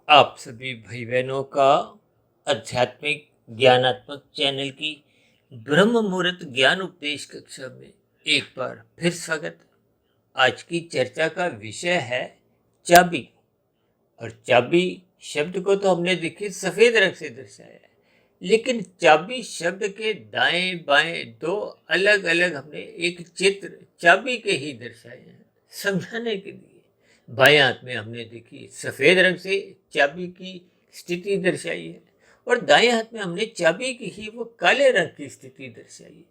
आप सभी भाई बहनों का आध्यात्मिक ज्ञानात्मक चैनल की ब्रह्म मुहूर्त ज्ञान उपदेश कक्षा में एक बार फिर स्वागत है। आज की चर्चा का विषय है चाबी। और चाबी शब्द को तो हमने देखिए सफेद रंग से दर्शाया है, लेकिन चाबी शब्द के दाएं बाएं दो अलग अलग हमने एक चित्र चाबी के ही दर्शाए हैं समझाने के लिए। बाएं हाथ में हमने देखी सफेद रंग से चाबी की स्थिति दर्शाई है, और दाएं हाथ में हमने चाबी की ही वो काले रंग की स्थिति दर्शाई है।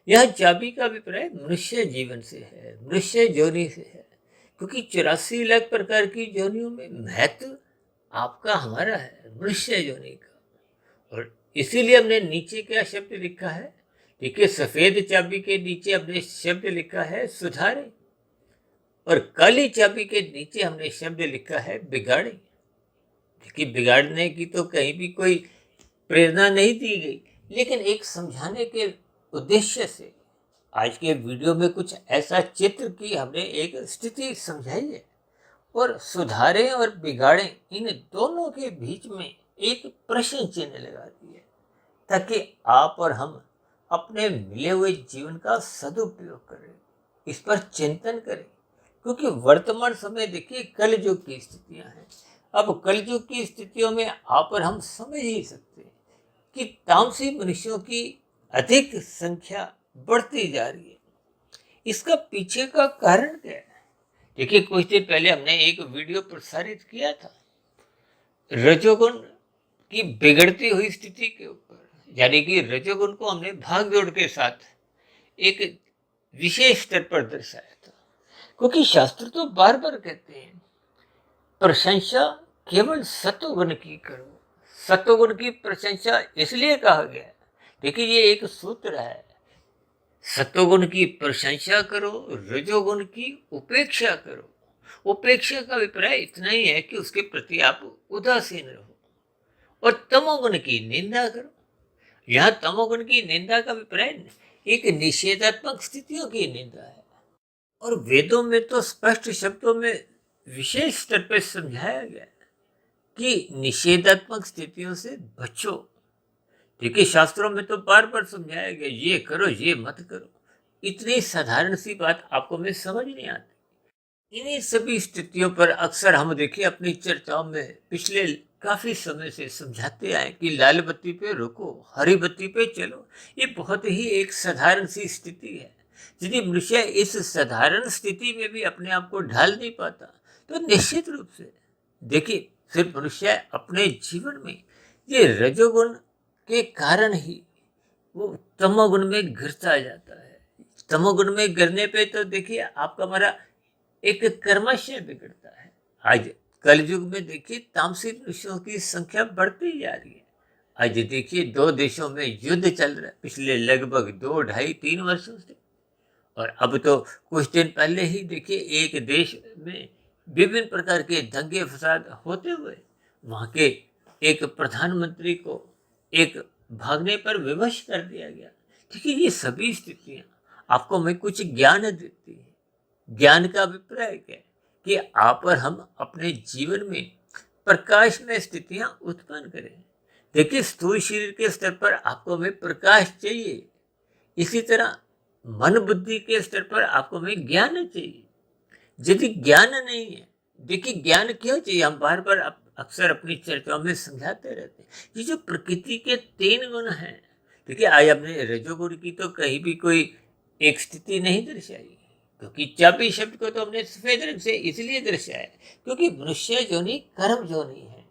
यह चाबी का अभिप्राय मनुष्य जीवन से है, मनुष्य जोनि से है, क्योंकि 84 लाख प्रकार की जोनियों में महत्व आपका हमारा है, मनुष्य जोनि का। और इसीलिए हमने नीचे क्या शब्द लिखा है, देखिए सफेद चाबी के नीचे हमने शब्द लिखा है सुधारे, और काली चाबी के नीचे हमने शब्द लिखा है बिगाड़े। देखिए बिगाड़ने की तो कहीं भी कोई प्रेरणा नहीं दी गई, लेकिन एक समझाने के उद्देश्य से आज के वीडियो में कुछ ऐसा चित्र की हमने एक स्थिति समझाई है। और सुधारे और बिगाड़े इन दोनों के बीच में एक प्रश्न चिन्ह लगा दिया, ताकि आप और हम अपने मिले हुए जीवन का सदुपयोग करें, इस पर चिंतन करें। क्योंकि वर्तमान समय देखिए कलयुग की स्थितियां हैं। अब कलयुग की स्थितियों में आप और हम समझ ही सकते हैं कि तामसी मनुष्यों की अधिक संख्या बढ़ती जा रही है। इसका पीछे का कारण क्या है? देखिए कुछ दिन पहले हमने एक वीडियो प्रसारित किया था रजोगुण की बिगड़ती हुई स्थिति के ऊपर, यानी कि रजोगुण को हमने भाग दौड़ के साथ एक विशेष स्तर पर दर्शाया था। क्योंकि शास्त्र तो बार बार कहते हैं प्रशंसा केवल सत्वगुण की करो। सत्वगुण की प्रशंसा इसलिए कहा गया है, देखिए ये एक सूत्र है, सत्वगुण की प्रशंसा करो, रजोगुण की उपेक्षा करो। उपेक्षा का अभिप्राय इतना ही है कि उसके प्रति आप उदासीन रहो, और तमोगुण की निंदा करो। यह तमोगुण की निंदा का अभिप्राय एक निषेधात्मक स्थितियों की निंदा है। और वेदों में तो स्पष्ट शब्दों में विशेष स्तर पर समझाया गया कि निषेधात्मक स्थितियों से बचो। देखिए शास्त्रों में तो बार बार समझाया गया ये करो ये मत करो। इतनी साधारण सी बात आपको में समझ नहीं आती। इन्हीं सभी स्थितियों पर अक्सर हम देखिए अपनी चर्चाओं में पिछले काफी समय से समझाते आए कि लाल बत्ती पे रुको, हरी बत्ती पे चलो। ये बहुत ही एक साधारण सी स्थिति है। यदि मनुष्य इस साधारण स्थिति में भी अपने आप को ढाल नहीं पाता, तो निश्चित रूप से देखिए फिर मनुष्य अपने जीवन में ये रजोगुण के कारण ही वो तमोगुण में गिरता जाता है। तमोगुण में गिरने पे तो देखिए आपका हमारा एक कर्मशय बिगड़ता है। आज कलयुग में देखिए तामसी मनुष्यों की संख्या बढ़ती जा रही है। आज देखिए 2 देशों में युद्ध चल रहा है पिछले लगभग 2, 2.5, 3 वर्षों से। और अब तो कुछ दिन पहले ही देखिए एक देश में विभिन्न प्रकार के दंगे फसाद होते हुए वहां के एक प्रधानमंत्री को एक भागने पर विवश कर दिया गया। देखिए ये सभी स्थितियां आपको मैं कुछ ज्ञान देती है। ज्ञान का अभिप्राय क्या है कि आप और हम अपने जीवन में प्रकाश में स्थितियां उत्पन्न करें। देखिए स्थूल शरीर के स्तर पर आपको में प्रकाश चाहिए, इसी तरह मन बुद्धि के स्तर पर आपको में ज्ञान चाहिए। यदि ज्ञान नहीं है, देखिए ज्ञान क्यों चाहिए, हम बार बार अक्सर अपनी चर्चाओं में समझाते रहते हैं। ये जो प्रकृति के 3 गुण हैं, देखिए आज अपने रजोगुण की तो कहीं भी कोई एक स्थिति नहीं दर्शाई, क्योंकि चाबी शब्द को तो हमने सफेद रंग से इसलिए दर्शाया क्योंकि मनुष्य जोनि कर्म जोनि है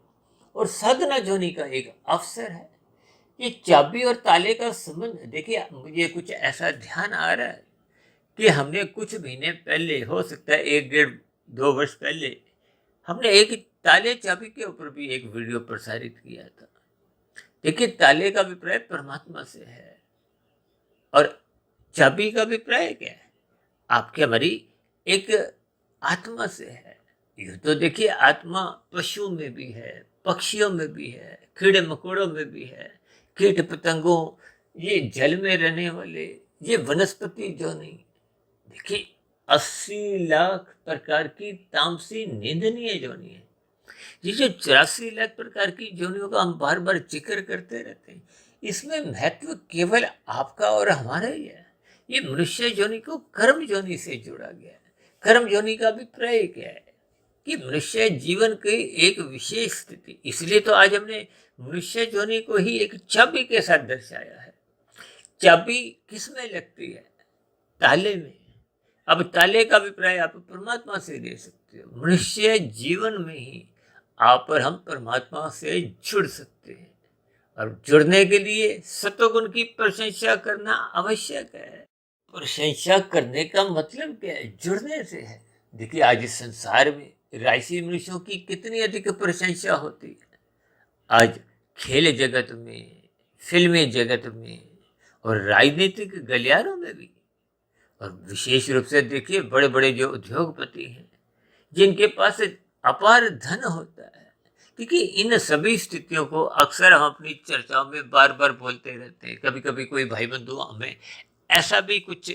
और साधना जोनि का एक अवसर है। ये चाबी और ताले का संबंध देखिए मुझे कुछ ऐसा ध्यान आ रहा है कि हमने कुछ महीने पहले, हो सकता है 1, 1.5, 2 वर्ष पहले, हमने एक ताले चाबी के ऊपर भी एक वीडियो प्रसारित किया था। देखिए ताले का अभिप्राय परमात्मा से है, और चाबी का अभिप्राय क्या है, आपके हमारी एक आत्मा से है। ये तो देखिए आत्मा पशुओं में भी है, पक्षियों में भी है, कीड़े मकोड़ों में भी है, कीट पतंगों, ये जल में रहने वाले, ये वनस्पति जो नहीं, देखिए 80 लाख प्रकार की तामसी निंदनीय जोनि है। ये जो 84 लाख प्रकार की योनियों का हम बार बार जिक्र करते रहते हैं, इसमें महत्व केवल आपका और हमारा ही है। ये मनुष्य योनि को कर्म योनि से जोड़ा गया है। कर्म योनि का अभिप्राय क्या है कि मनुष्य जीवन की एक विशेष स्थिति, इसलिए तो आज हमने मनुष्य योनि को ही एक चाबी के साथ दर्शाया है। चाबी किस में लगती है? ताले में। अब ताले का अभिप्राय आप परमात्मा से ले सकते हो। मनुष्य जीवन में ही आप और हम परमात्मा से जुड़ सकते हैं, और जुड़ने के लिए सतोगुण की प्रशंसा करना आवश्यक है। प्रशंसा करने का मतलब क्या है? जुड़ने से है। देखिए, आज इस संसार में राशि मनुष्यों की कितनी अधिक प्रशंसा होती है। आज खेल जगत में, फिल्मी जगत में और राजनीतिक गलियारों में भी, और विशेष रूप से देखिए बड़े बड़े जो उद्योगपति हैं, जिनके पास अपार धन होता है, क्योंकि इन सभी स्थितियों को अक्सर हम अपनी चर्चाओं में बार बार बोलते रहते हैं। कभी कभी कोई भाई बंधु हमें ऐसा भी कुछ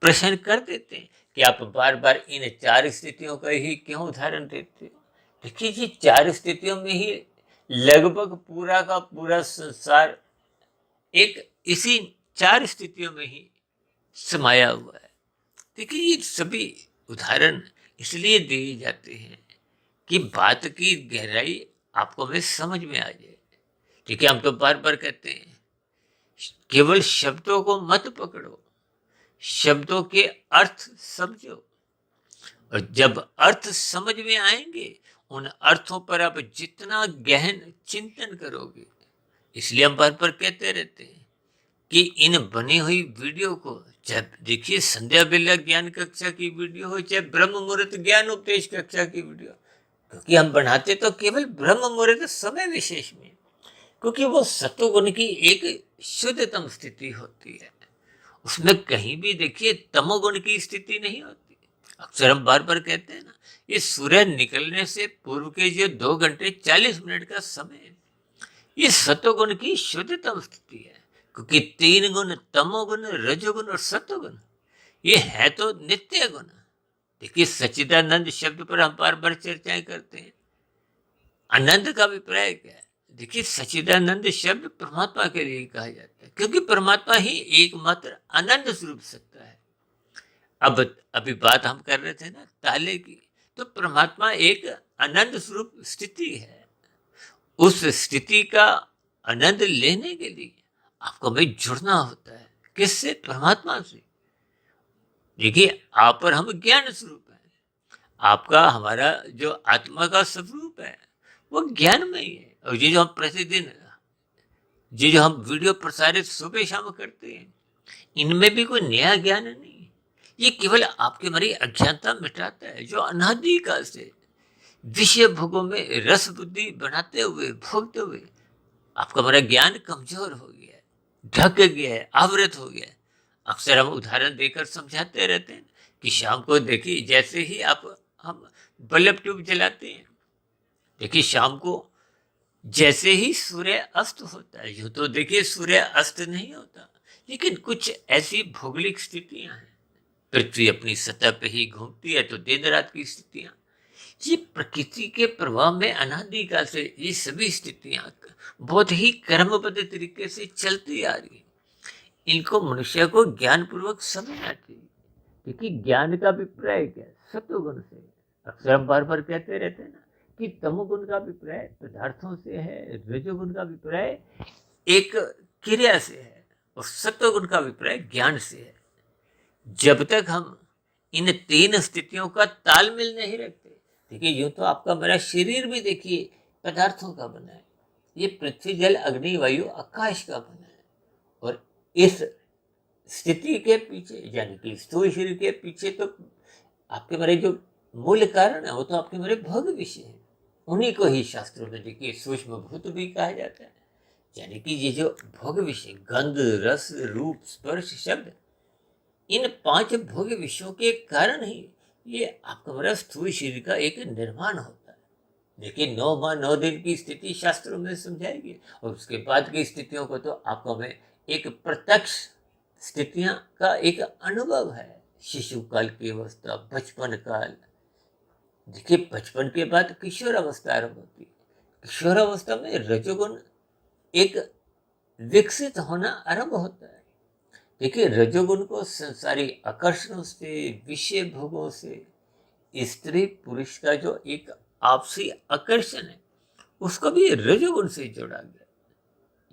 प्रश्न कर देते हैं कि आप बार बार इन 4 स्थितियों का ही क्यों उदाहरण देते हो। देखिए, ये 4 स्थितियों में ही लगभग पूरा का पूरा संसार एक इसी 4 स्थितियों में ही समाया हुआ है। देखिए, ये सभी उदाहरण इसलिए दिए जाते हैं कि बात की गहराई आपको में समझ में आ जाए। ठीक है, हम तो बार बार कहते हैं केवल शब्दों को मत पकड़ो, शब्दों के अर्थ समझो, और जब अर्थ समझ में आएंगे उन अर्थों पर आप जितना गहन चिंतन करोगे। इसलिए हम बार बार कहते रहते हैं कि इन बनी हुई वीडियो को, चाहे देखिए संध्या बेला ज्ञान कक्षा की वीडियो हो, चाहे ब्रह्म मुहूर्त ज्ञान उपदेश कक्षा की वीडियो, क्योंकि हम बनाते तो केवल ब्रह्म मुहूर्त समय विशेष में, क्योंकि वो सत्वगुण की एक शुद्धतम स्थिति होती है। उसमें कहीं भी देखिए तमोगुण की स्थिति नहीं होती। अक्सर हम बार बार कहते हैं ना, ये सूर्य निकलने से पूर्व के जो 2 घंटे 40 मिनट का समय है, ये सत्वगुण की शुद्धतम स्थिति है। क्योंकि 3 गुण, तमोगुण, रजोगुण और सत्वगुण, ये है तो नित्य गुण। देखिए, सच्चिदानंद शब्द पर हम बार बार चर्चाएं करते हैं। आनंद का अभिप्राय क्या है? देखिए, सच्चिदानंद शब्द परमात्मा के लिए कहा जाता है, क्योंकि परमात्मा ही एकमात्र आनंद स्वरूप सत्ता है। अब अभी बात हम कर रहे थे ना ताले की, तो परमात्मा एक आनंद स्वरूप स्थिति है। उस स्थिति का आनंद लेने के लिए आपको हमें जुड़ना होता है। किससे? परमात्मा से। देखिए, आप और हम ज्ञान स्वरूप है। आपका हमारा जो आत्मा का स्वरूप है वो ज्ञान में ही है। और ये जो हम प्रतिदिन, ये जो हम वीडियो प्रसारित सुबह शाम करते हैं, इनमें भी कोई नया ज्ञान नहीं है। ये केवल आपके हमारी अज्ञानता मिटाता है, जो अनादि काल से विषय भोगों में रस बुद्धि बनाते हुए, भोगते हुए आपका हमारा ज्ञान कमजोर हो गया है, ढक गया है, आवृत हो गया है। अक्सर हम उदाहरण देकर समझाते रहते हैं कि शाम को देखिए, जैसे ही हम बल्ब ट्यूब जलाते हैं, देखिए शाम को जैसे ही सूर्य अस्त होता है, यूं तो देखिए सूर्य अस्त नहीं होता, लेकिन कुछ ऐसी भौगोलिक स्थितियां हैं, पृथ्वी अपनी सतह पे ही घूमती है, तो दिन रात की स्थितियां, ये प्रकृति के प्रभाव में अनादिकाल से ये सभी स्थितियां बहुत ही क्रमबद्ध तरीके से चलती आ रही है। इनको मनुष्य को ज्ञान पूर्वक समझना चाहिए, क्योंकि ज्ञान का अभिप्राय क्या है? सत्वगुण से। अक्सर हम बार बार कहते रहते हैं ना कि तमोगुण का अभिप्राय पदार्थों से है, रजोगुण का अभिप्राय एक क्रिया से है, और सत्वगुण का अभिप्राय ज्ञान से है। जब तक हम इन 3 स्थितियों का तालमेल नहीं रखते, देखिए यूं तो आपका मेरा शरीर भी देखिए पदार्थों का बना है, ये पृथ्वी जल अग्नि वायु आकाश का बना है, और इस स्थिति के पीछे, यानी कि स्थूल शरीर के पीछे, तो आपके मेरे जो मूल कारण है वो तो आपके मेरे भोग विषय है। उन्हीं को ही शास्त्रों में देखिए सूक्ष्म भूत भी कहा जाता है, यानी कि ये जो भोग विषय, गंध, रस, रूप, स्पर्श, शब्द, इन 5 भोग विषयों के कारण ही ये आपका मेरा स्थूल शरीर का एक निर्माण होता है। देखिए 9 माह 9 दिन की स्थिति शास्त्रों में समझाएगी, और उसके बाद की स्थितियों को तो आपको हमें एक प्रत्यक्ष स्थितियां का एक अनुभव है। शिशु काल की अवस्था, बचपन काल, देखिए, बचपन के बाद किशोर अवस्था आरंभ होती है। किशोर अवस्था में रजोगुण एक विकसित होना आरंभ होता है। देखिए, रजोगुण को संसारी आकर्षणों से, विषय भोगों से, स्त्री पुरुष का जो एक आपसी आकर्षण है, उसको भी रजोगुण से जोड़ा गया।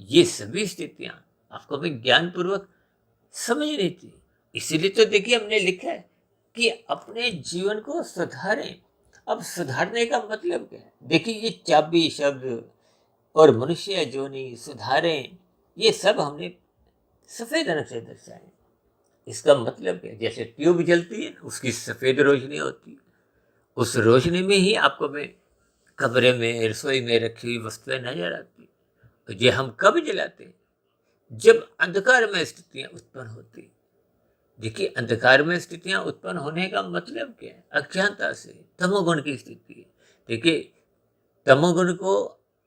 ये सभी स्थितियां आपको भी ज्ञान पूर्वक समझनी थी। इसीलिए तो देखिए हमने लिखा है कि अपने जीवन को सुधारें। अब सुधारने का मतलब क्या है? देखिए, ये चाबी शब्द और मनुष्य जोनि, सुधारें, ये सब हमने सफेद रंग से दर्शाए। इसका मतलब क्या है? जैसे ट्यूब जलती है, उसकी सफेद रोशनी होती है। उस रोशनी में ही आपको मैं कमरे में, रसोई में रखी हुई वस्तुएं नजर आती। तो ये हम कब जलाते हैं? जब अंधकार में स्थितियां उत्पन्न होती। देखिए, अंधकार में स्थितियां उत्पन्न होने का मतलब क्या है? अज्ञानता से, तमोगुण की स्थिति है। देखिए, तमोगुण को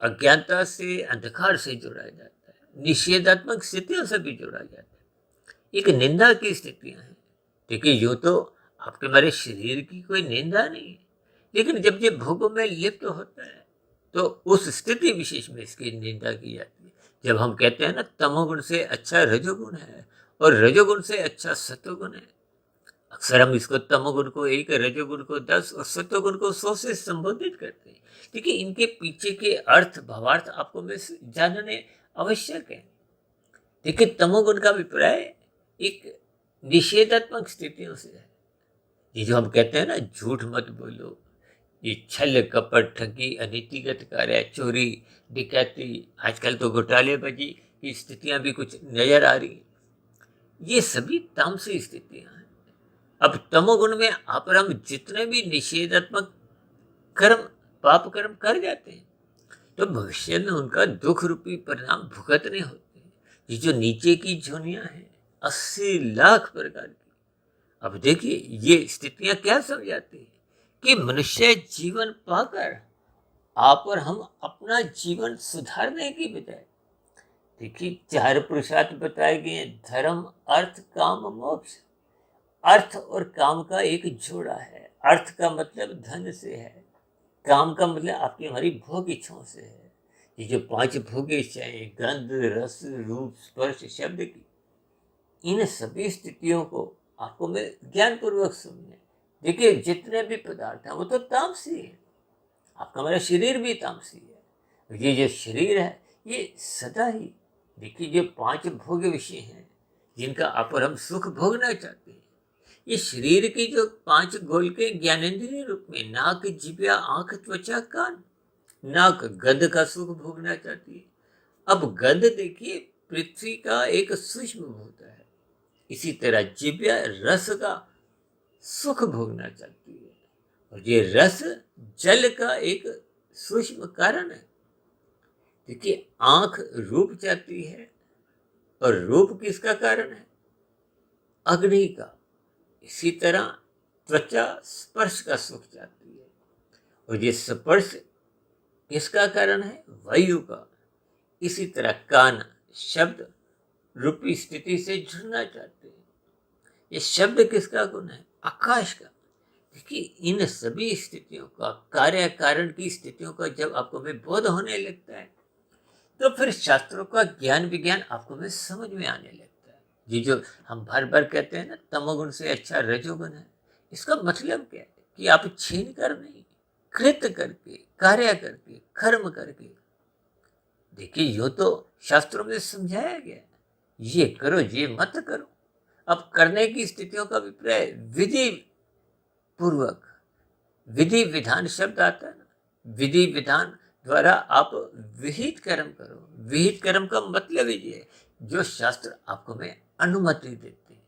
अज्ञानता से, अंधकार से जोड़ा जाता है, निषेधात्मक स्थितियों से भी जोड़ा जाता है। एक निंदा की स्थितियां हैं। देखिए, यूं तो आपके हमारे शरीर की कोई निंदा नहीं है, लेकिन जब ये भोगों में लिप्त होता है तो उस स्थिति विशेष में इसकी निंदा की जाती है। जब हम कहते हैं ना, तमोगुण से अच्छा रजोगुण है और रजोगुण से अच्छा सत्वगुण है, अक्सर हम इसको तमोगुण को 1, रजोगुण को 10 और सत्वगुण को 100 से संबोधित करते हैं। देखिए, इनके पीछे के अर्थ भावार्थ आपको में जानने आवश्यक है। देखिए, तमोगुण का अभिप्राय एक निषेधात्मक स्थितियों से है। ये जो हम कहते हैं ना, झूठ मत बोलो, ये छल कपट, ठगी, अनीतिगत कार्य, चोरी, डकैती, आजकल तो घोटालेबाजी की स्थितियां भी कुछ नजर आ रही, ये सभी तामसी स्थितियां हैं। अब तमोगुण में आप और हम जितने भी निषेधात्मक कर्म, पाप कर्म कर जाते हैं, तो भविष्य में उनका दुख रूपी परिणाम भुगतने होते हैं। ये जो नीचे की जोनियां हैं, 80 लाख प्रकार की। अब देखिए, ये स्थितियां क्या समझाती है कि मनुष्य जीवन पाकर आप और हम अपना जीवन सुधारने की बजाय, देखिए 4 पुरुषार्थ बताए गए हैं, धर्म, अर्थ, काम, मोक्ष। अर्थ और काम का एक जोड़ा है। अर्थ का मतलब धन से है, काम का मतलब आपकी हमारी भोग इच्छाओं से है। ये जो 5 भोग इच्छाएं, गंध, रस, रूप, स्पर्श, शब्द की, इन सभी स्थितियों को आपको मैं ज्ञान पूर्वक समझे। देखिए, जितने भी पदार्थ हैं वो तो तामसी है। आपका हमारा शरीर भी तामसी है। ये जो शरीर है, ये सदा ही, देखिए, जो 5 भोग विषय हैं जिनका आप और हम सुख भोगना चाहते हैं, ये शरीर की जो 5 गोल के ज्ञानेंद्रिय रूप में नाक, जिह्वा, आंख, त्वचा, कान। नाक गंध का सुख भोगना चाहती है। अब गंध देखिए पृथ्वी का एक सूक्ष्म भूत है। इसी तरह जिह्वा रस का सुख भोगना चाहती है, और ये रस जल का एक सूक्ष्म कारण है। देखिए, आंख रूप चाहती है, और रूप किसका कारण है? अग्नि का। इसी तरह त्वचा स्पर्श का सुख चाहती है, और ये स्पर्श किसका कारण है? वायु का। इसी तरह कान शब्द रूपी स्थिति से जुड़ना चाहते हैं। ये शब्द किसका गुण है? आकाश का। देखिए, इन सभी स्थितियों का, कार्य कारण की स्थितियों का जब आपको में बोध होने लगता है, तो फिर शास्त्रों का ज्ञान विज्ञान आपको में समझ में आने लगता है। ये जो हम बार बार कहते हैं ना, तमोगुण से अच्छा रजोगुण है, इसका मतलब क्या है? कि आप छीन कर नहीं, कृत करके, कार्य करके, कर्म करके। देखिए, यूं तो शास्त्रों में समझाया गया, ये करो, ये मत करो। अब करने की स्थितियों का अभिप्राय विधि पूर्वक, विधि विधान शब्द आता है ना, विधि विधान द्वारा आप विहित कर्म करो। विहित कर्म का मतलब ये है जो शास्त्र आपको में अनुमति देते हैं।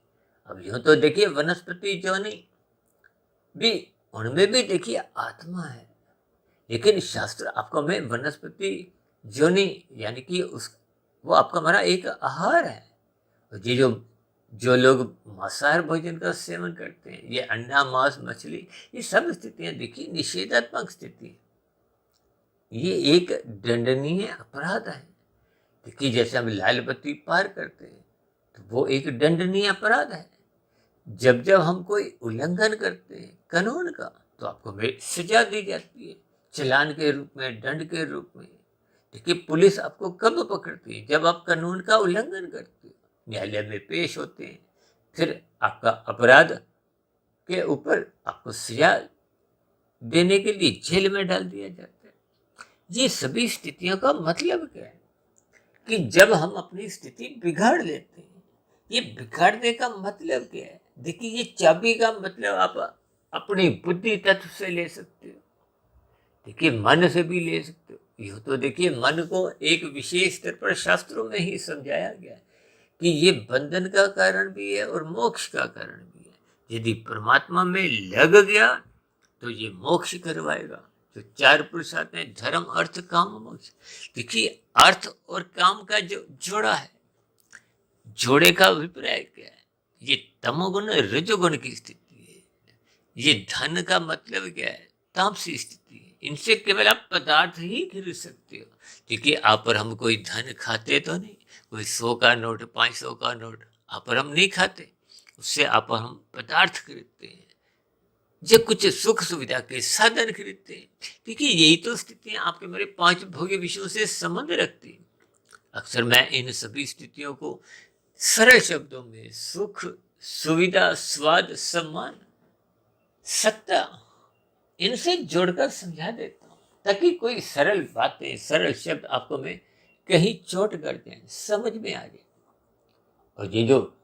अब यूं तो देखिए, वनस्पति जो नहीं भी, उनमें भी देखिए आत्मा है, लेकिन शास्त्र आपको में वनस्पति जोनि, यानी कि उस, वो आपका हमारा एक आहार है। और ये जो लोग मांसाहार भोजन का सेवन करते हैं, ये अंडा, मांस, मछली, ये सब स्थितियां देखिए निषेधात्मक स्थिति है। ये एक दंडनीय अपराध है। देखिए, जैसे हम लाल बत्ती पार करते हैं तो वो एक दंडनीय अपराध है। जब जब हम कोई उल्लंघन करते हैं कानून का, तो आपको में सजा दी जाती है, चालान के रूप में, दंड के रूप में। देखिए, पुलिस आपको कब पकड़ती है? जब आप कानून का उल्लंघन करते हो, न्यायालय में पेश होते हैं, फिर आपका अपराध के ऊपर आपको सजा देने के लिए जेल में डाल दिया जाता है। ये सभी स्थितियों का मतलब क्या है कि जब हम अपनी स्थिति बिगाड़ लेते हैं, ये बिगाड़ने का मतलब क्या है? देखिए, ये चाबी का मतलब आप अपनी बुद्धि तत्व से ले सकते हो, देखिए मन से भी ले सकते हो। यूँ तो देखिए, मन को एक विशेष स्तर पर शास्त्रों में ही समझाया गया है कि ये बंधन का कारण भी है और मोक्ष का कारण भी है। यदि परमात्मा में लग गया तो ये मोक्ष करवाएगा। जो चार पुरुष आते हैं, धर्म अर्थ काम मोक्ष। देखिए, अर्थ और काम का जो जोड़ा है, जोड़े का अभिप्राय क्या है? ये तमोगुण रजोगुण की स्थिति है। ये धन का मतलब क्या है? तामसी स्थिति है। इनसे केवल आप पदार्थ ही खरीद सकते हो। देखिए, आप पर हम कोई धन खाते तो नहीं, कोई 100 का नोट, 500 का नोट आप पर हम नहीं खाते, उससे आप पर हम पदार्थ खरीदते हैं, जब कुछ सुख सुविधा के साधन खरीदते हैं। देखिए, यही तो स्थितियां आपके मेरे 5 भोग्य विषयों से संबंध रखती हैं। अक्सर मैं इन सभी स्थितियों को सरल शब्दों में सुख, सुविधा, स्वाद, सम्मान, सत्ता, इनसे जोड़कर समझा देता हूँ, ताकि कोई सरल बातें, सरल शब्द आपको में कहीं चोट कर जाए, समझ में आ जाए। और ये जो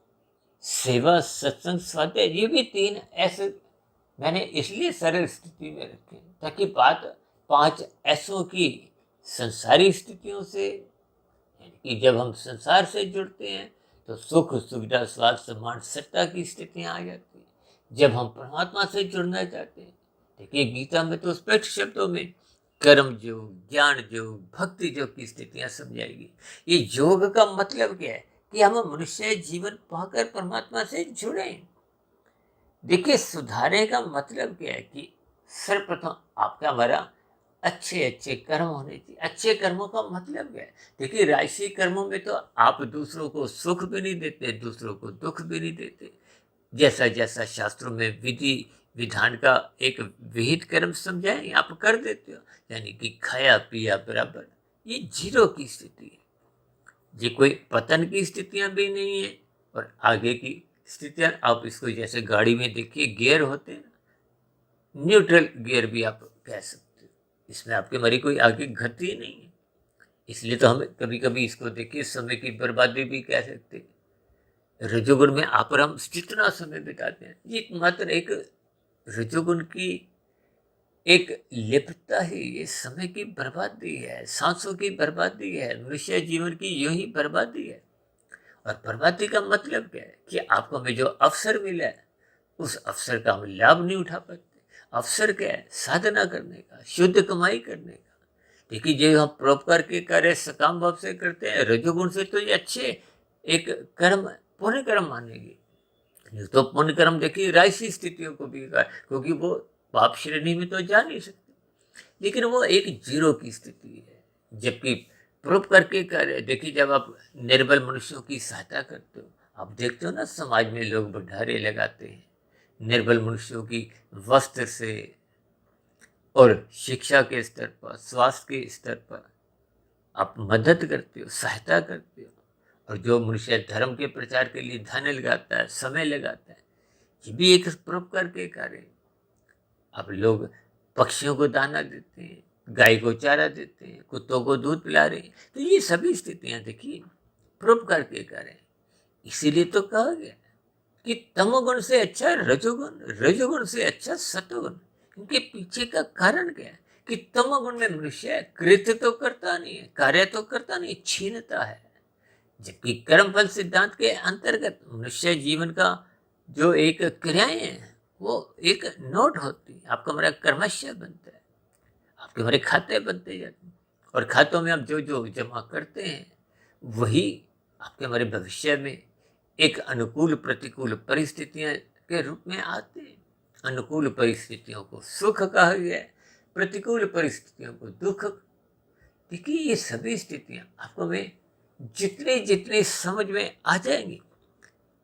सेवा, सत्संग, स्वाध्याय, ये भी 3 ऐसे मैंने इसलिए सरल स्थिति में रखे ताकि बात 5 ऐसों की संसारी स्थितियों से, यानी कि जब हम संसार से जुड़ते हैं तो सुख, सुविधा, स्वाद, सम्मान, सत्ता की स्थितियां आ जाती हैं। जब हम परमात्मा से जुड़ना चाहते हैं, देखिए गीता में तो स्पष्ट शब्दों में कर्म योग, ज्ञान योग, भक्ति योग की स्थितियां समझाएगी। ये योग का मतलब क्या है कि हम मनुष्य जीवन पाकर परमात्मा से जुड़े। देखिए, सुधारने का मतलब क्या है कि सर्वप्रथम आपका हमारा अच्छे अच्छे कर्म होने चाहिए। अच्छे कर्मों का मतलब क्या है? देखिए, राजसी कर्मों में तो आप दूसरों को सुख भी नहीं देते, दूसरों को दुख भी नहीं देते। जैसा जैसा शास्त्रों में विधि विधान का एक विहित कर्म समझाए, आप कर देते हो, यानी कि खाया पिया बराबर। ये जीरो की स्थिति है। ये कोई पतन की स्थितियां भी नहीं है और आगे की स्थितियां, आप इसको जैसे गाड़ी में देखिए गियर होते हैं, न्यूट्रल गियर भी आप कह सकते हो। इसमें आपके मरी कोई आगे गति नहीं है। इसलिए तो हमें कभी कभी इसको देखिए समय की बर्बादी भी कह सकते हैं। रजोगुण में आप और हम जितना समय बिताते हैं, ये मात्र एक रजोगुण की एक लिप्तता ही, ये समय की बर्बादी है, सांसों की बर्बादी है, मनुष्य जीवन की यूं ही बर्बादी है। और बर्बादी का मतलब क्या है कि आपको हमें जो अवसर मिला है, उस अवसर का हम लाभ नहीं उठा पाते। अवसर क्या है? साधना करने का, शुद्ध कमाई करने का। देखिए, जो हम परोपकार के कार्य सकाम भाव से करते हैं, रजोगुण से तो ये अच्छे एक कर्म, पुण्य कर्म मानेंगे। तो पुण्य कर्म देखिए राशि स्थितियों को भी, क्योंकि वो पाप श्रेणी में तो जा नहीं सकते, लेकिन वो एक जीरो की स्थिति है। जबकि परोपकार के कार्य, देखिए जब आप निर्बल मनुष्यों की सहायता करते हो, आप देखते हो ना समाज में लोग भंडारे लगाते हैं, निर्बल मनुष्यों की वस्त्र से और शिक्षा के स्तर पर, स्वास्थ्य के स्तर पर आप मदद करते हो, सहायता करते हो। और जो मनुष्य धर्म के प्रचार के लिए धन लगाता है, समय लगाता है, ये भी एक परोपकार के कार्य है। अब लोग पक्षियों को दाना देते हैं, गाय को चारा देते हैं, कुत्तों को दूध पिला रहे हैं, तो ये सभी स्थितियां देखिए परोपकार के कार्य है। इसीलिए तो कहा गया कि तमोगुण से अच्छा रजोगुण, रजोगुण से अच्छा सतोगुण। इनके पीछे का कारण क्या है कि तमोगुण में मनुष्य कृत्य तो करता नहीं है, कार्य तो करता नहीं, छीनता है। जबकि कर्मफल सिद्धांत के अंतर्गत मनुष्य जीवन का जो एक क्रियाएं हैं, वो एक नोट होती है। आपका हमारा कर्मशय बनता है, आपके हमारे खाते बनते जाते हैं, और खातों में आप जो जो जमा करते हैं, वही आपके हमारे भविष्य में एक अनुकूल प्रतिकूल परिस्थितियां के रूप में आते हैं। अनुकूल परिस्थितियों को सुख कहा गया है, प्रतिकूल परिस्थितियों को दुख। देखिए, ये सभी स्थितियां आपको में जितनी जितनी समझ में आ जाएंगी,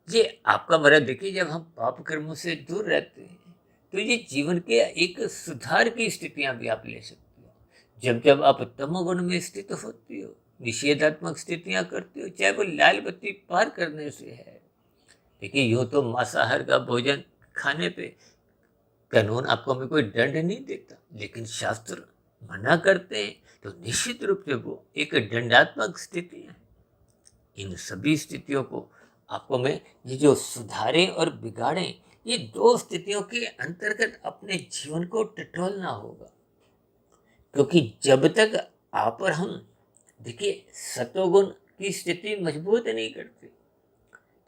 ये आपका मरा। देखिए, जब हम पाप कर्मों से दूर रहते हैं तो ये जीवन के एक सुधार की स्थितियां भी आप ले सकते हो। जब जब आप तमोगुण में स्थित होती हो, निषेधात्मक स्थितियां करते हो, चाहे वो लाल बत्ती पार करने से है। देखिए, यूं तो मांसाहार का भोजन खाने पे कानून आपको हमें कोई दंड नहीं देता, लेकिन शास्त्र मना करते हैं, तो निश्चित रूप से वो एक दंडात्मक स्थिति है। इन सभी स्थितियों को आपको में ये जो सुधारें और बिगाड़ें, ये दो स्थितियों के अंतर्गत अपने जीवन को टटोलना होगा। क्योंकि जब तक आप और हम, देखिए, सतोगुण की स्थिति मजबूत नहीं करते।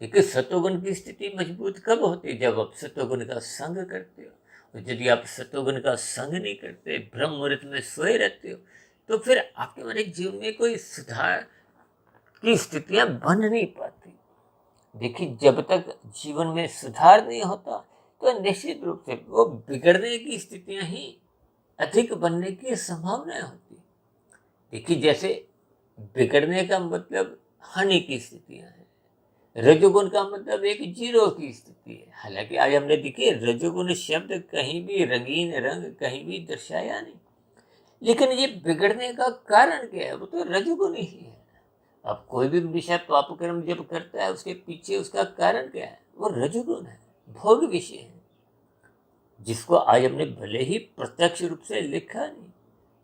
देखिए, सतोगुण की स्थिति मजबूत कब होती है? जब आप सतोगुण का संग करते हो। और यदि आप सतोगुण का संग नहीं करते, ब्रह्म मुहूर्त में सोए रहते हो, तो फिर आपके हमारे जीवन में कोई सुधार की स्थितियां बन नहीं पाती। देखिए, जब तक जीवन में सुधार नहीं होता, तो निश्चित रूप से वो बिगड़ने की स्थितियां ही अधिक बनने की संभावना होती। देखिए, जैसे बिगड़ने का मतलब हानि की स्थितियां हैं, रजोगुण का मतलब एक जीरो की स्थिति है। हालांकि आज हमने देखिए रजोगुण शब्द कहीं भी रंगीन रंग कहीं भी दर्शाया नहीं, लेकिन ये बिगड़ने का कारण क्या है? वो तो रजोगुण ही है। अब कोई भी विषय पाप कर्म जब करता है, उसके पीछे उसका कारण क्या है? वो रजोगुण है, भोग विषय है, जिसको आज हमने भले ही प्रत्यक्ष रूप से लिखा नहीं।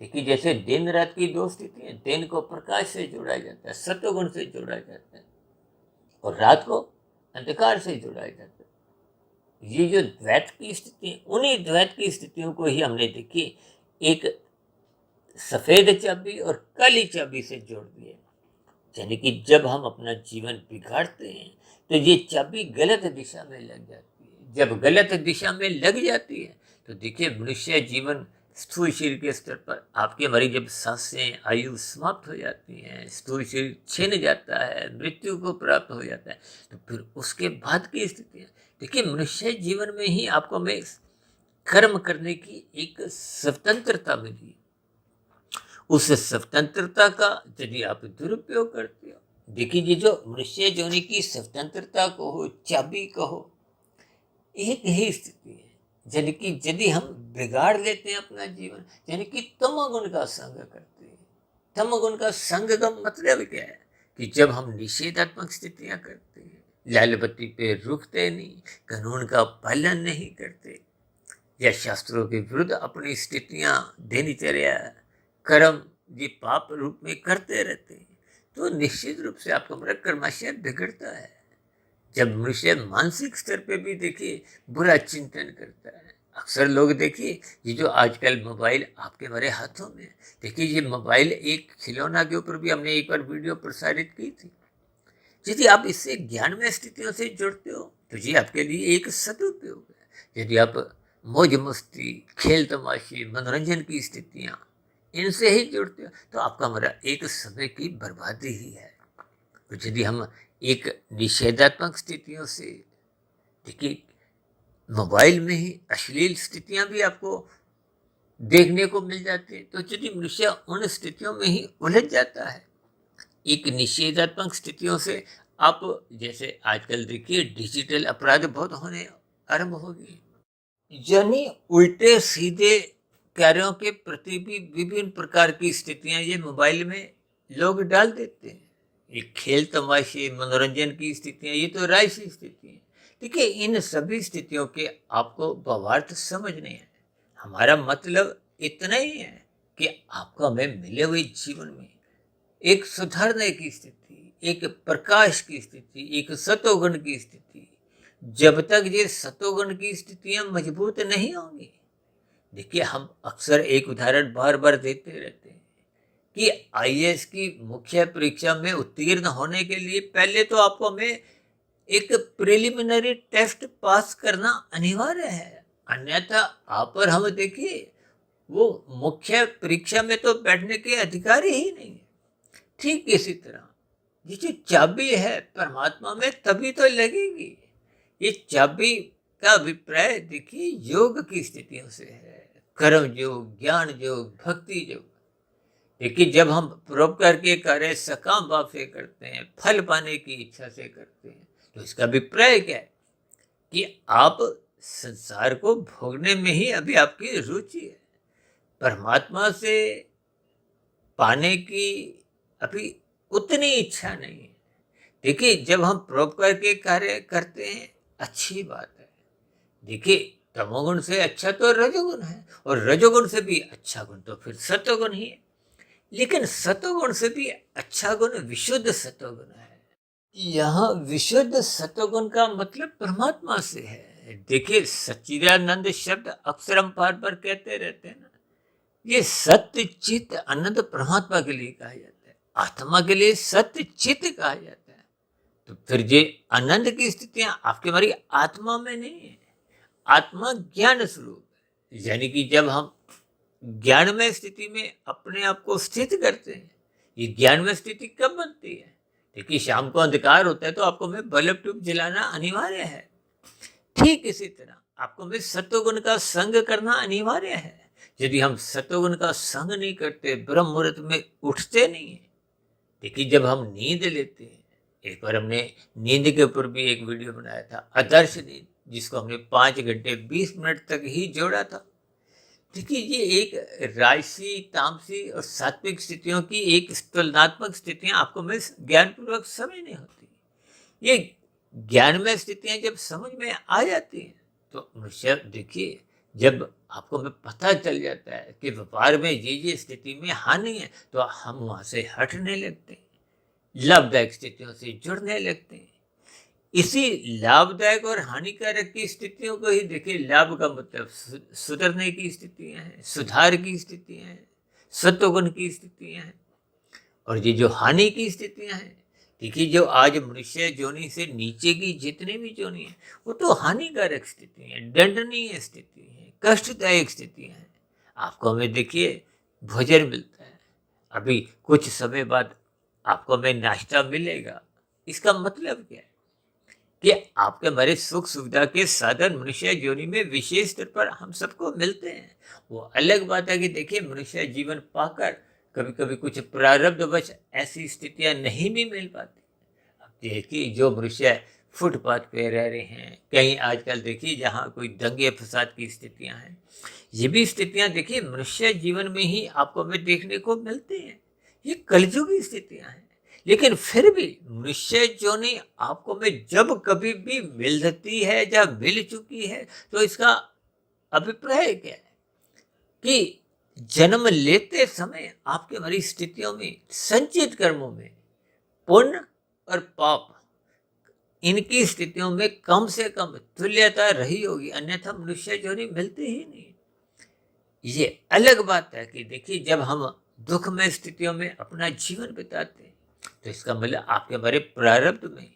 देखिए, जैसे दिन रात की दो स्थितियां, दिन को प्रकाश से जोड़ा जाता है, सत्वगुण से जोड़ा जाता है, और रात को अंधकार से जोड़ा जाता है। ये जो द्वैत की स्थिति, उन्हीं द्वैत की स्थितियों को ही हमने देखिए एक सफेद चाबी और काली चाबी से जोड़ दिया। यानी कि जब हम अपना जीवन बिगाड़ते हैं, तो ये चाबी गलत दिशा में लग जाती है। जब गलत दिशा में लग जाती है, तो देखिए मनुष्य जीवन स्थूल शरीर के स्तर पर आपकी हमारी जब सांसें आयु समाप्त हो जाती हैं, स्थूल शरीर छिन जाता है, मृत्यु को प्राप्त हो जाता है, तो फिर उसके बाद की स्थितियाँ देखिए, मनुष्य जीवन में ही आपको हमें कर्म करने की एक स्वतंत्रता मिली। उस स्वतंत्रता का यदि आप दुरुपयोग करते हो, देखिए ये जो मनुष्य योनि की स्वतंत्रता को हो, चाबी कहो, एक ही स्थिति है। यानी कि यदि हम बिगाड़ लेते हैं अपना जीवन, यानी कि तमोगुण का संग करते हैं। तमोगुण का संग का मतलब क्या है? कि जब हम निषेधात्मक स्थितियां करते हैं, लाल बत्ती पे रुकते नहीं, कानून का पालन नहीं करते, या शास्त्रों के विरुद्ध अपनी स्थितियां, दिनचर्या, कर्म ये पाप रूप में करते रहते हैं, तो निश्चित रूप से आपका हमारा कर्माशय बिगड़ता है। जब मनुष्य मानसिक स्तर पे भी देखिए बुरा चिंतन करता है, अक्सर लोग देखिए ये जो आजकल मोबाइल आपके हमारे हाथों में, देखिए ये मोबाइल एक खिलौना के ऊपर भी हमने एक बार वीडियो प्रसारित की थी। यदि आप इससे ज्ञानमय स्थितियों से जुड़ते हो, तो ये आपके लिए एक सदुपयोग है। यदि आप मौज मस्ती, खेल तमाशे, मनोरंजन की स्थितियाँ इनसे ही जुड़ते हो, तो आपका हमारा एक समय की बर्बादी ही है। तो यदि हम एक निषेधात्मक स्थितियों से, देखिए मोबाइल में ही अश्लील स्थितियां भी आपको देखने को मिल जाती है, तो यदि मनुष्य उन स्थितियों में ही उलझ जाता है, एक निषेधात्मक स्थितियों से आप, जैसे आजकल देखिए डिजिटल अपराध बहुत होने आरंभ हो गए, यानी उल्टे सीधे कार्यों के प्रति भी विभिन्न प्रकार की स्थितियां ये मोबाइल में लोग डाल देते हैं। ये खेल तमाशे, मनोरंजन की स्थितियां, ये तो रायसी स्थिति है। देखिए, इन सभी स्थितियों के आपको भावार्थ समझने हैं। हमारा मतलब इतना ही है कि आपको हमें मिले हुए जीवन में एक सुधारने की स्थिति, एक प्रकाश की स्थिति, एक सतोगुण की स्थिति। जब तक ये सतोगुण की स्थितियां मजबूत नहीं होंगी, देखिए हम अक्सर एक उदाहरण बार बार देते रहते हैं कि आईएएस की मुख्य परीक्षा में उत्तीर्ण होने के लिए पहले तो आपको हमें एक प्रिलिमिनरी टेस्ट पास करना अनिवार्य है, अन्यथा आप और हम देखिए वो मुख्य परीक्षा में तो बैठने के अधिकारी ही नहीं है। ठीक इसी तरह ये जो चाबी है परमात्मा में तभी तो लगेगी। ये चाबी का अभिप्राय देखिए योग की स्थितियों से है, कर्म योग, ज्ञान योग, भक्ति योग। देखिए, जब हम परोपकार के कार्य सकाम भाव से करते हैं, फल पाने की इच्छा से करते हैं, तो इसका अभिप्राय क्या है? कि आप संसार को भोगने में ही अभी आपकी रुचि है, परमात्मा से पाने की अभी उतनी इच्छा नहीं है। देखिए, जब हम परोपकार के कार्य करते हैं, अच्छी बात है। देखिए, तमोगुण से अच्छा तो रजोगुण है, और रजोगुण से भी अच्छा गुण तो फिर सतोगुण ही है। लेकिन सतोगुण से भी अच्छा गुण विशुद्ध सतोगुण है। यहाँ विशुद्ध सतोगुण का मतलब परमात्मा से है। देखिए, सच्चिदानंद शब्द अक्सर हम बार बार कहते रहते हैं ना, ये सत्य चित्त आनंद परमात्मा के लिए कहा जाता है, आत्मा के लिए सत्य चित्त कहा जाता है। तो फिर ये आनंद की स्थितियां आपके हमारी आत्मा में नहीं है। आत्मा ज्ञान स्वरूप है, यानी कि जब हम ज्ञानमय स्थिति में अपने आप को स्थित करते हैं। ये ज्ञानमय स्थिति कब बनती है? देखिए, शाम को अंधकार होता है तो आपको में बल्ब ट्यूब जलाना अनिवार्य है। ठीक इसी तरह आपको में सत्वगुण का संग करना अनिवार्य है। यदि हम सत्वगुण का संग नहीं करते, ब्रह्म मुहूर्त में उठते नहीं है। देखिए, जब हम नींद लेते हैं, एक बार हमने नींद के ऊपर भी एक वीडियो बनाया था, आदर्श नींद, जिसको हमने 5 घंटे 20 मिनट तक ही जोड़ा था। देखिए, ये एक राजसी, तामसी और सात्विक स्थितियों की एक तुलनात्मक स्थितियां आपको में ज्ञानपूर्वक समझनी होती है। ये ज्ञानमय स्थितियां जब समझ में आ जाती हैं तो मनुष्य, देखिए, जब आपको में पता चल जाता है कि व्यापार में ये स्थिति में हानि है, तो हम वहां से हटने लगते हैं, लाभदायक स्थितियों से जुड़ने लगते हैं। इसी लाभदायक और हानिकारक की स्थितियों को ही देखिए, लाभ का मतलब सुधरने की स्थितियां हैं, सुधार की स्थितियां हैं, सत्वगुण की स्थितियां हैं। और ये जो हानि की स्थितियां हैं, देखिए, जो आज मनुष्य जोनि से नीचे की जितनी भी जोनि है, वो तो हानिकारक स्थिति है, दंडनीय स्थिति है, कष्टदायक स्थितियां हैं। आपको हमें देखिए भोजन मिलता है, अभी कुछ समय बाद आपको हमें नाश्ता मिलेगा। इसका मतलब क्या है कि आपके हमारे सुख सुविधा के साधन मनुष्य योनि में विशेष स्तर पर हम सबको मिलते हैं। वो अलग बात है कि देखिए, मनुष्य जीवन पाकर कभी कभी कुछ प्रारब्धवश ऐसी स्थितियां नहीं भी मिल पाती। अब देखिए, जो मनुष्य फुटपाथ पे रह रहे हैं, कहीं आजकल देखिए जहाँ कोई दंगे फसाद की स्थितियां हैं, ये भी स्थितियां देखिए मनुष्य जीवन में ही आपको हमें देखने को मिलती हैं। ये कलयुगी स्थितियां हैं। लेकिन फिर भी मनुष्य जोनि आपको में जब कभी भी मिलती है या मिल चुकी है, तो इसका अभिप्राय क्या है कि जन्म लेते समय आपके हमारी स्थितियों में, संचित कर्मों में पुण्य और पाप, इनकी स्थितियों में कम से कम तुल्यता रही होगी, अन्यथा मनुष्य जोनि मिलते ही नहीं। ये अलग बात है कि देखिए, जब हम दुखमय स्थितियों में अपना जीवन बिताते हैं, तो इसका मतलब आपके हमारे प्रारब्ध में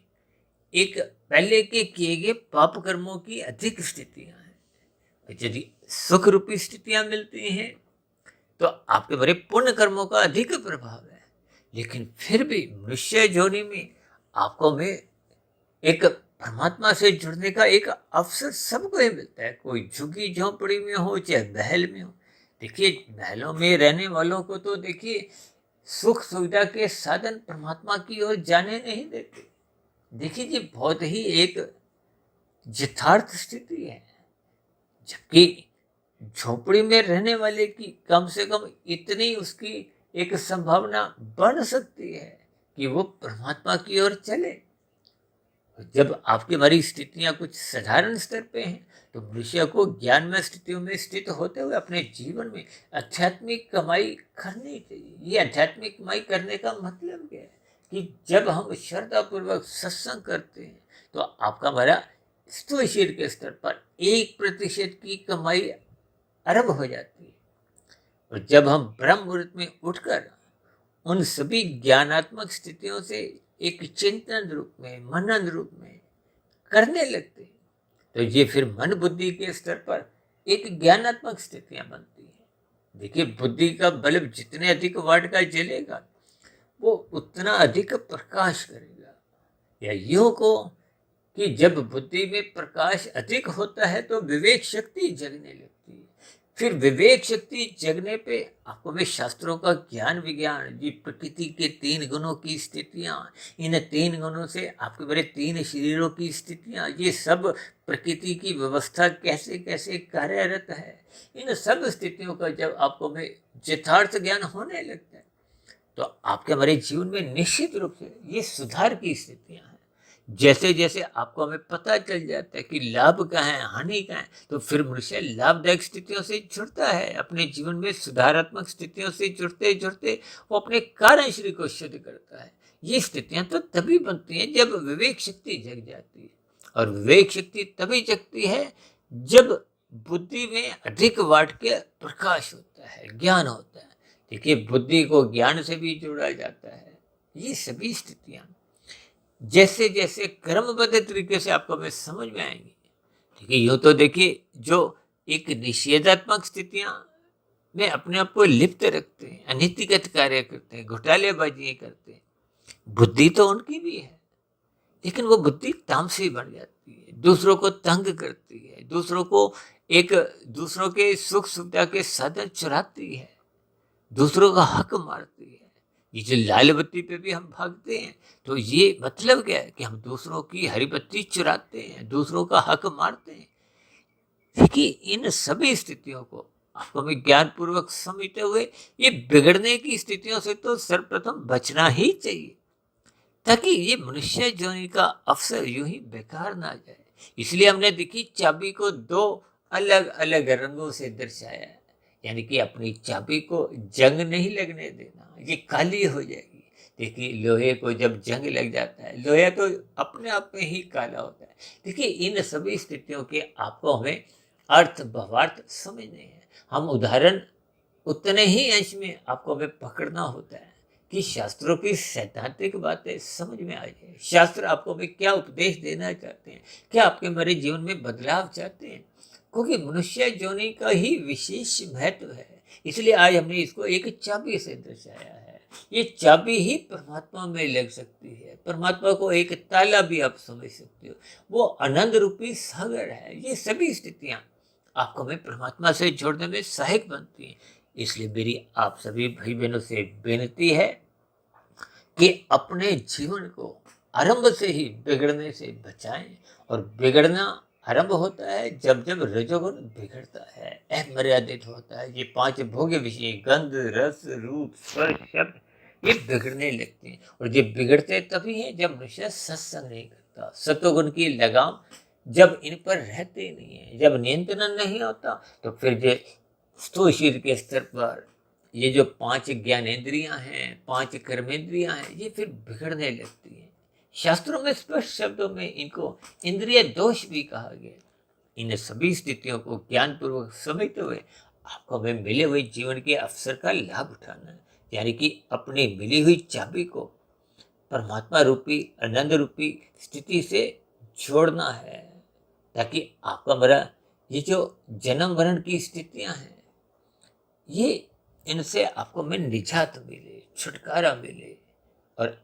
एक पहले के किए गए पाप कर्मों की अधिक स्थितियां हैं। यदि सुख रूपी स्थितियां मिलती हैं तो आपके हमारे पुण्य कर्मों का अधिक प्रभाव है। लेकिन फिर भी मनुष्य योनि में आपको में एक परमात्मा से जुड़ने का एक अवसर सबको ही मिलता है। कोई झुग्गी झोंपड़ी में हो चाहे महल में हो। देखिए, महलों में रहने वालों को तो देखिए सुख सुविधा के साधन परमात्मा की ओर जाने नहीं देते। देखिए, ये बहुत ही एक यथार्थ स्थिति है। जबकि झोपड़ी में रहने वाले की कम से कम इतनी उसकी एक संभावना बन सकती है कि वो परमात्मा की ओर चले। जब आपकी हमारी स्थितियां कुछ साधारण स्तर पे हैं, तो मनुष्य को ज्ञानमय स्थितियों में स्थित होते हुए अपने जीवन में आध्यात्मिक कमाई करनी चाहिए। ये आध्यात्मिक कमाई करने का मतलब क्या है कि जब हम श्रद्धापूर्वक सत्संग करते हैं, तो आपका हमारा स्थूल शरीर के स्तर पर 1% की कमाई अरब हो जाती है। और जब हम ब्रह्म मुहूर्त में उठकर उन सभी ज्ञानात्मक स्थितियों से एक चिंतन रूप में, मनन रूप में करने लगते हैं, तो ये फिर मन बुद्धि के स्तर पर एक ज्ञानात्मक स्थितियां बनती हैं। देखिए, बुद्धि का बल्ब जितने अधिक वाट का जलेगा, वो उतना अधिक प्रकाश करेगा। या यूं को कि जब बुद्धि में प्रकाश अधिक होता है तो विवेक शक्ति जगने लगती है। फिर विवेक शक्ति जगने पे आपको में शास्त्रों का ज्ञान विज्ञान, जी प्रकृति के 3 गुणों की स्थितियाँ, इन 3 गुणों से आपके बड़े 3 शरीरों की स्थितियाँ, ये सब प्रकृति की व्यवस्था कैसे कैसे कार्यरत है, इन सब स्थितियों का जब आपको में यथार्थ ज्ञान होने लगता है तो आपके हमारे जीवन में निश्चित रूप से ये सुधार की स्थितियाँ हैं। जैसे जैसे आपको हमें पता चल जाता है कि लाभ कहाँ है हानि कहाँ है, तो फिर मनुष्य लाभदायक स्थितियों से जुड़ता है, अपने जीवन में सुधारात्मक स्थितियों से जुड़ते जुड़ते वो अपने कारण शरीर को शुद्ध करता है। ये स्थितियां तो तभी बनती हैं जब विवेक शक्ति जग जाती है, और विवेक शक्ति तभी जगती है जब बुद्धि में अधिक वाट के प्रकाश होता है, ज्ञान होता है। देखिए, बुद्धि को ज्ञान से भी जोड़ा जाता है। ये सभी स्थितियां जैसे जैसे क्रमबद्ध तरीके से आपको हमें समझ में आएंगी। देखिए, यूं तो देखिए, जो एक निषेधात्मक स्थितियां में अपने आप को लिप्त रखते हैं, अनीतिगत कार्य करते हैं, घोटालेबाजी करते हैं, बुद्धि तो उनकी भी है, लेकिन वो बुद्धि तामसी बन जाती है, दूसरों को तंग करती है, दूसरों के सुख सुविधा के साधन चुराती है, दूसरों का हक मारती है। ये जो लाल बत्ती पे भी हम भागते हैं, तो ये मतलब क्या है कि हम दूसरों की हरी बत्ती चुराते हैं, दूसरों का हक मारते हैं। देखिए, इन सभी स्थितियों को आपको हमें ज्ञान पूर्वक समझते हुए ये बिगड़ने की स्थितियों से तो सर्वप्रथम बचना ही चाहिए, ताकि ये मनुष्य जोनि का अवसर यूं ही बेकार ना जाए। इसलिए हमने देखी चाबी को 2 अलग अलग रंगों से दर्शाया है, यानी कि अपनी चाबी को जंग नहीं लगने देना, ये काली हो जाएगी। देखिए, लोहे को जब जंग लग जाता है, लोहा तो अपने आप में ही काला होता है। देखिए, इन सभी स्थितियों के आपको हमें अर्थ भावार्थ समझने हैं। हम उदाहरण उतने ही अंश में आपको हमें पकड़ना होता है कि शास्त्रों की सैद्धांतिक बातें समझ में आ जाए। शास्त्र आपको भी क्या उपदेश देना चाहते हैं, क्या आपके हमारे जीवन में बदलाव चाहते हैं, क्योंकि मनुष्य जोनि का ही विशेष महत्व है। इसलिए आज हमने इसको एक चाबी से दर्शाया है। ये चाबी ही परमात्मा में लग सकती है। परमात्मा को एक ताला भी आप समझ सकते हो, वो आनंद रूपी सागर है। ये सभी स्थितियां आपको हमें परमात्मा से जोड़ने में सहायक बनती हैं। इसलिए मेरी आप सभी भाई बहनों से बेनती है कि अपने जीवन को आरंभ से ही बिगड़ने से बचाएं। और बिगड़ना आरंभ होता है जब जब रजोगुण बिगड़ता है, अमर्यादित होता है। ये 5 भोग्य विषय, गंध रस रूप स्पर्श शब्द, ये बिगड़ने लगते हैं। और ये बिगड़ते तभी हैं जब मनुष्य सत्संग नहीं करता। सत्वगुण की लगाम जब इन पर रहते नहीं है, जब नियंत्रण नहीं होता, तो फिर ये स्थूल शरीर के स्तर पर ये जो 5 ज्ञानेंद्रियां हैं, 5 कर्मेंद्रियां हैं, ये फिर बिगड़ने लगती हैं। शास्त्रों में स्पष्ट शब्दों में इनको इंद्रिय दोष भी कहा गया। इन सभी स्थितियों को ज्ञानपूर्वक समझते हुए आपको हमें मिले हुए जीवन के अवसर का लाभ उठाना है, यानी कि अपनी मिली हुई चाबी को परमात्मा रूपी आनंद रूपी स्थिति से जोड़ना है, ताकि आपका मेरा ये जो जन्म मरण की स्थितियां हैं, ये इनसे आपको में निजात मिले, छुटकारा मिले, और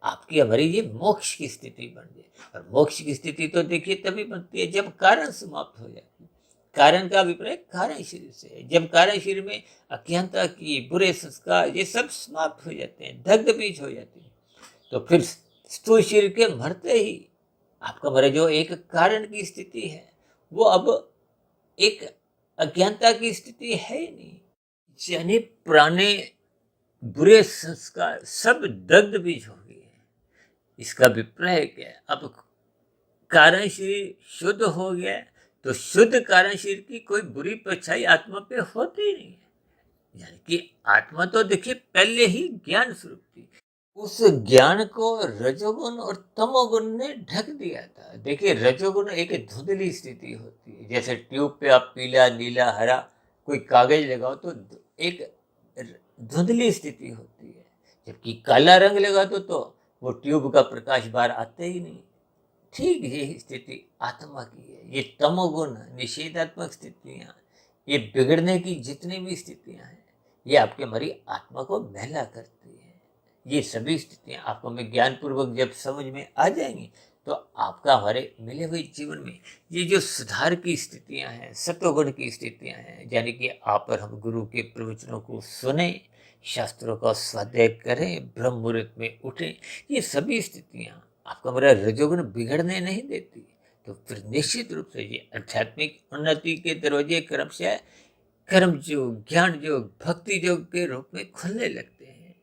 आपकी हमारी ये मोक्ष की स्थिति बन जाए। और मोक्ष की स्थिति तो देखिए तभी बनती है जब कारण समाप्त हो जाती है। कारण का अभिप्राय कारण शरीर से है। जब कारण शरीर में अज्ञानता की बुरे संस्कार ये सब समाप्त हो जाते हैं, दग्ध बीज हो जाते हैं, तो फिर स्थूल शरीर के मरते ही आपका हमारा जो एक कारण की स्थिति है, वो अब एक अज्ञानता की स्थिति है ही नहीं। यानी पुराने बुरे संस्कार सब दग्ध बीज हो गए हैं। इसका अभिप्राय क्या है? अब कारण शरीर शुद्ध हो गया, तो शुद्ध कारण शरीर की कोई बुरी परछाई आत्मा पे होती ही नहीं है। यानी कि आत्मा तो देखिए पहले ही ज्ञान स्वरूप थी। उस ज्ञान को रजोगुण और तमोगुण ने ढक दिया था। देखिए, रजोगुण एक धुंधली स्थिति होती है। जैसे ट्यूब पे आप पीला नीला हरा कोई कागज लगाओ तो एक धुंधली स्थिति होती है, जबकि काला रंग लगा दो तो वो ट्यूब का प्रकाश बाहर आते ही नहीं। ठीक यही स्थिति आत्मा की है। ये तमोगुण निषेधात्मक स्थितियाँ, ये बिगड़ने की जितनी भी स्थितियाँ हैं, ये आपके हमारी आत्मा को मैला करती है। ये सभी स्थितियाँ आपको में ज्ञान पूर्वक जब समझ में आ जाएंगी, तो आपका हमारे मिले हुए जीवन में ये जो सुधार की स्थितियां हैं, सत्वगुण की स्थितियां हैं, यानी कि आप और हम गुरु के प्रवचनों को सुने, शास्त्रों का स्वाध्याय करें, ब्रह्म मुहूर्त में उठें, ये सभी स्थितियां आपका हमारा रजोगुण बिगड़ने नहीं देती। तो फिर निश्चित रूप से ये आध्यात्मिक उन्नति के दरवाजे क्रमशः कर्म योग, ज्ञान योग, भक्ति योग के रूप में खुलने लगते हैं,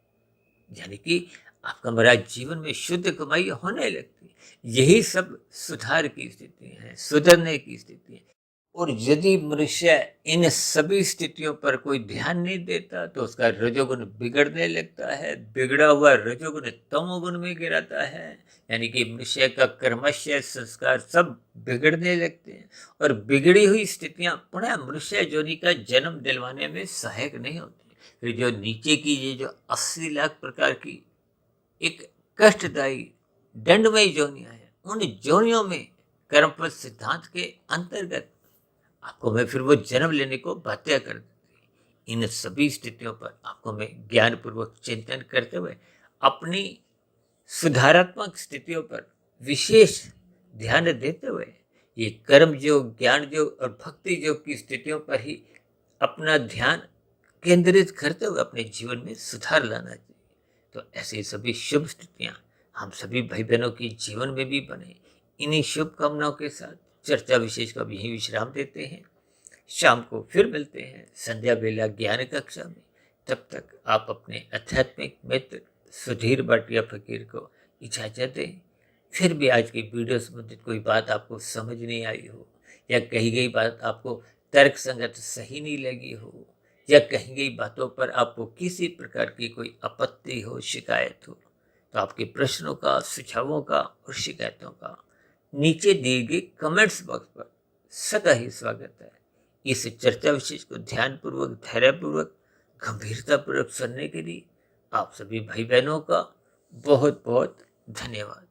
यानी कि आपका हमारा जीवन में शुद्ध कमाई होने लगती है। यही सब सुधार की स्थिति है, सुधरने की स्थिति है। और यदि मनुष्य इन सभी स्थितियों पर कोई ध्यान नहीं देता तो उसका रजोगुण बिगड़ने लगता है, बिगड़ा हुआ रजोगुण तमोगुण में गिराता है, यानी कि मनुष्य का कर्मशय संस्कार सब बिगड़ने लगते हैं और बिगड़ी हुई स्थितियां पुनः मनुष्य जोनि का जन्म दिलवाने में सहायक नहीं होती। फिर जो नीचे की ये जो 80 लाख प्रकार की एक कष्टदायी दंडमय जोनियां हैं, उन जोनियों में कर्मपद सिद्धांत के अंतर्गत आपको मैं फिर वो जन्म लेने को बाध्य कर देती है। इन सभी स्थितियों पर आपको मैं ज्ञान पूर्वक चिंतन करते हुए अपनी सुधारात्मक स्थितियों पर विशेष ध्यान देते हुए ये कर्म योग, ज्ञान योग और भक्ति योग की स्थितियों पर ही अपना ध्यान केंद्रित करते हुए अपने जीवन में सुधार लाना चाहिए। तो ऐसी सभी शुभ स्थितियां हम सभी भाई बहनों के जीवन में भी बने, इन्हीं शुभकामनाओं के साथ चर्चा विशेष का भी यहीं विश्राम देते हैं। शाम को फिर मिलते हैं संध्या बेला ज्ञान कक्षा में। तब तक आप अपने आध्यात्मिक मित्र सुधीर भाटिया फकीर को इजाजत दें। फिर भी आज की वीडियो संबंधित कोई बात आपको समझ नहीं आई हो, या कही गई बात आपको तर्क संगत सही नहीं लगी हो, या कही गई बातों पर आपको किसी प्रकार की कोई आपत्ति हो, शिकायत हो, तो आपके प्रश्नों का, सुझावों का और शिकायतों का नीचे दिए गए कमेंट्स बॉक्स पर सदा ही स्वागत है। इस चर्चा विशेष को ध्यानपूर्वक, धैर्यपूर्वक, गंभीरतापूर्वक सुनने के लिए आप सभी भाई बहनों का बहुत बहुत धन्यवाद।